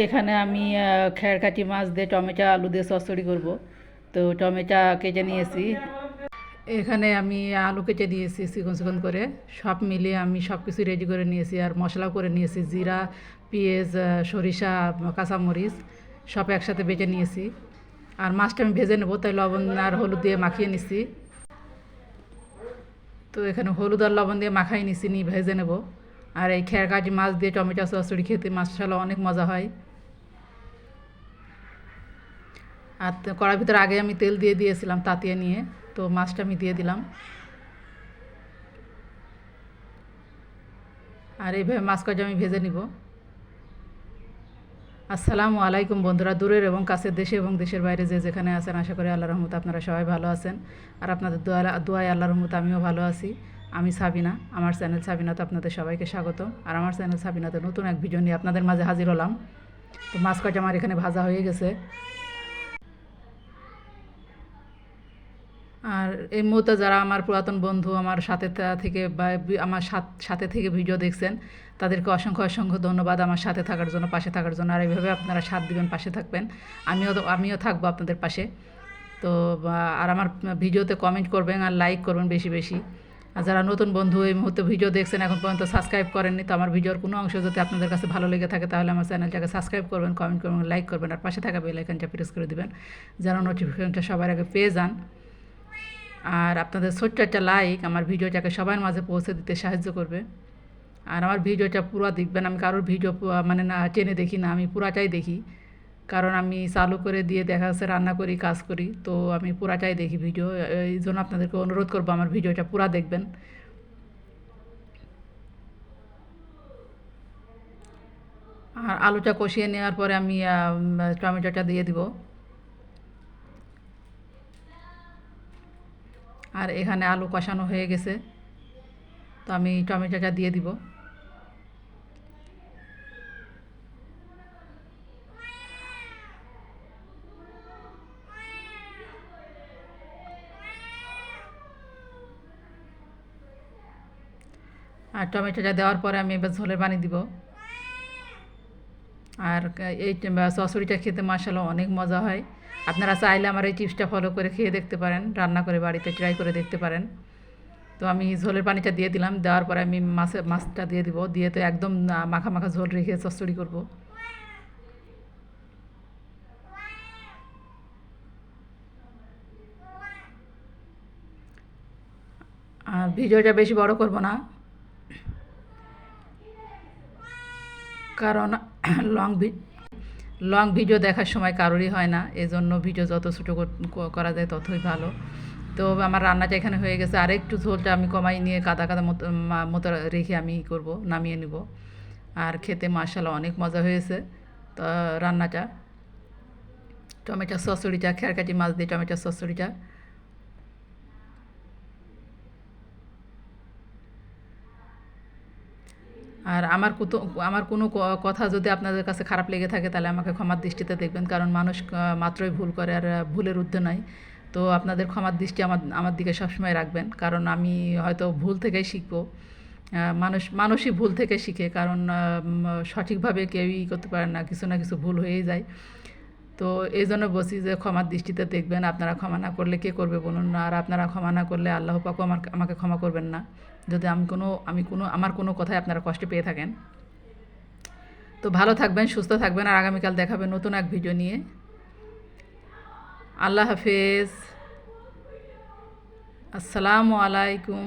এখানে আমি খেরকাটি মাছ দিয়ে টমেটো আলু দিয়ে চচ্চড়ি করব। তো টমেটো কেটে নিয়েছি। এখানে আমি আলু কেটে দিয়েছি চিকন চিকন করে। সব মিলিয়ে আমি সব কিছু রেডি করে নিয়েছি, আর মশলাও করে নিয়েছি। জিরা, পেঁয়াজ, সরিষা, কাঁচামরিচ সব একসাথে বেটে নিয়েছি। আর মাছটা আমি ভেজে নেবো, তাই লবণ আর হলুদ দিয়ে মাখিয়ে নিছি। তো এখানে হলুদ আর লবণ দিয়ে মাখাই নিছি, নিয়ে ভেজে নেব। আর এই খেরকাটি মাছ দিয়ে টমেটো চচ্চড়ি খেতে মাশাআল্লাহ অনেক মজা হয়। আর কড়ার ভিতরে আগে আমি তেল দিয়ে দিয়েছিলাম তাতিয়ে নিয়ে। তো মাছটা আমি দিয়ে দিলাম। আর এইভাবে মাছ কয়টা আমি ভেজে নিব। আসসালামু আলাইকুম বন্ধুরা, দূরের এবং কাছের, দেশে এবং দেশের বাইরে যে যেখানে আছেন, আশা করি আল্লাহর রহমতে আপনারা সবাই ভালো আছেন। আর আপনাদের দোয়ায় আল্লাহর রহমতে আমিও ভালো আছি। আমি সাবিনা, আমার চ্যানেল সাবিনাতে আপনাদের সবাইকে স্বাগত। আর আমার চ্যানেল সাবিনাতে নতুন এক ভিডিও নিয়ে আপনাদের মাঝে হাজির হলাম। তো মাছ কয়টা আমার এখানে ভাজা হয়ে গেছে। আর এই মুহূর্তে যারা আমার পুরাতন বন্ধু, আমার সাথে থেকে বা আমার সাথে থেকে ভিডিও দেখছেন, তাদেরকে অসংখ্য অসংখ্য ধন্যবাদ আমার সাথে থাকার জন্য, পাশে থাকার জন্য। আর এইভাবে আপনারা সাথ দিবেন, পাশে থাকবেন। আমিও থাকবো আপনাদের পাশে। তো আর আমার ভিডিওতে কমেন্ট করবেন আর লাইক করবেন বেশি বেশি। আর যারা নতুন বন্ধু এই মুহূর্তে ভিডিও দেখছেন, এখন পর্যন্ত সাবস্ক্রাইব করেননি, তো আমার ভিডিওর কোনো অংশ যদি আপনাদের কাছে ভালো লেগে থাকে, তাহলে আমার চ্যানেলটাকে সাবস্ক্রাইব করবেন, কমেন্ট করবেন, লাইক করবেন, আর পাশে থাকা বেল আইকনটা প্রেস করে দিবেন, যেন নোটিফিকেশনটা সবার আগে পেয়ে যান। আর আপনাদের ছোট্ট একটা লাইক আমার ভিডিওটাকে সবার মাঝে পৌঁছে দিতে সাহায্য করবে। আর আমার ভিডিওটা পুরো দেখবেন। আমি কারোর ভিডিও মানে না টেনে দেখি না, আমি পুরাটাই দেখি। কারণ আমি চালু করে দিয়ে দেখা যাচ্ছে রান্না করি, কাজ করি, তো আমি পুরাটাই দেখি ভিডিও। এই জন্য আপনাদেরকে অনুরোধ করবো আমার ভিডিওটা পুরা দেখবেন। আর আলুটা কষিয়ে নেওয়ার পরে আমি টমেটোটা দিয়ে দিব। আর এখানে আলু কষানো হয়ে গেছে, তো আমি টমেটোটা দিয়ে দিব। আর টমেটোটা দেওয়ার পরে আমি এবার ঝোলের পানি দিব। আর এই চচ্চড়িটা খেতে মাশাআল্লাহ অনেক মজা হয়। আপনারা চাইলে আমার এই টিপসটা ফলো করে খেয়ে দেখতে পারেন, রান্না করে বাড়িতে ট্রাই করে দেখতে পারেন। তো আমি ঝোলের পানিটা দিয়ে দিলাম, দেওয়ার পরে আমি মাছটা দিয়ে দিব, দিয়ে তো একদম মাখা মাখা ঝোল রেখে চচ্চড়ি করব। আর ভিডিওটা বেশি বড় করব না, কারণ লং লং ভিডিও দেখার সময় কারোরই হয় না। এজন্য ভিডিও যত ছোটো করা যায় ততই ভালো। তো আমার রান্নাটা এখানে হয়ে গেছে। আর একটু ঝোলটা আমি কমাই নিয়ে কাদা কাদা মতো রেখে আমি করব, নামিয়ে নেব। আর খেতে মাশাআল্লাহ অনেক মজা হয়েছে। তো রান্নাটা, টমেটো চচ্চড়িটা, খেরকাটি মাছ দিয়ে টমেটো চচ্চড়িটা। আর আমার কোনো কথা যদি আপনাদের কাছে খারাপ লেগে থাকে, তাহলে আমাকে ক্ষমার দৃষ্টিতে দেখবেন। কারণ মানুষ মাত্রই ভুল করে, আর ভুলের ঊর্ধ্বে নাই। তো আপনাদের ক্ষমার দৃষ্টি আমার দিকে সবসময় রাখবেন, কারণ আমি হয়তো ভুল থেকেই শিখবো। মানুষই ভুল থেকে শিখে, কারণ সঠিকভাবে কেউই করতে পারে না কিছু ভুল হয়েই যায়। তো এই জন্য বলছি যে ক্ষমার দৃষ্টিতে দেখবেন। আপনারা ক্ষমা না করলে কে করবে বলুন না? আর আপনারা ক্ষমা না করলে আল্লাহ পাকও আমাকে ক্ষমা করবেন না, যদি আমার কোনো কথায় আপনারা কষ্ট পেয়ে থাকেন। তো ভালো থাকবেন, সুস্থ থাকবেন, আর আগামীকাল দেখাবেন নতুন এক ভিডিও নিয়ে। আল্লাহ হাফেজ। আসসালামু আলাইকুম।